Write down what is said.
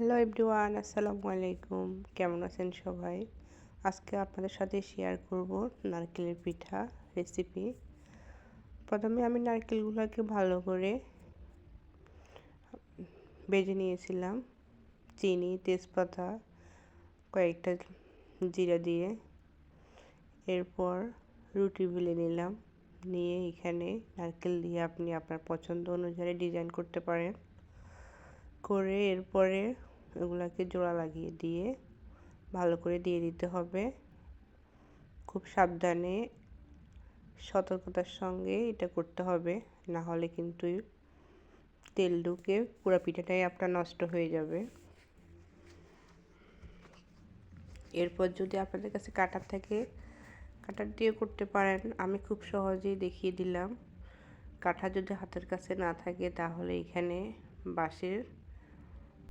Hello everyone, আসসালামু আলাইকুম। কেমন আছেন সবাই? আজকে আপনাদের সাথে শেয়ার করব নারকেলের পিঠা রেসিপি। প্রথমে আমি নারকেলগুলোকে ভালো করে ভেজে নিয়েছিলাম, চিনি, তেজপাতা, কয়েকটা জিরা দিয়ে। এরপর রুটি বেলে নিলাম, নিয়ে এখানে নারকেল দিয়ে আপনি আপনার পছন্দ অনুযায়ী ডিজাইন করতে পারেন। করে এরপরে এগুলাকে জোড়া লাগিয়ে দিয়ে ভালো করে দিয়ে দিতে হবে। খুব সাবধানে সতর্কতার সঙ্গে এটা করতে হবে, না হলে কিন্তু তেল ঢুকে পুরো পিঠাটাই আপনার নষ্ট হয়ে যাবে। এরপর যদি আপনাদের কাছে কাটার থাকে কাটার দিয়ে করতে পারেন, আমি খুব সহজেই দেখিয়ে দিলাম। কাঁটা যদি হাতের কাছে না থাকে তাহলে এখানে বাঁশের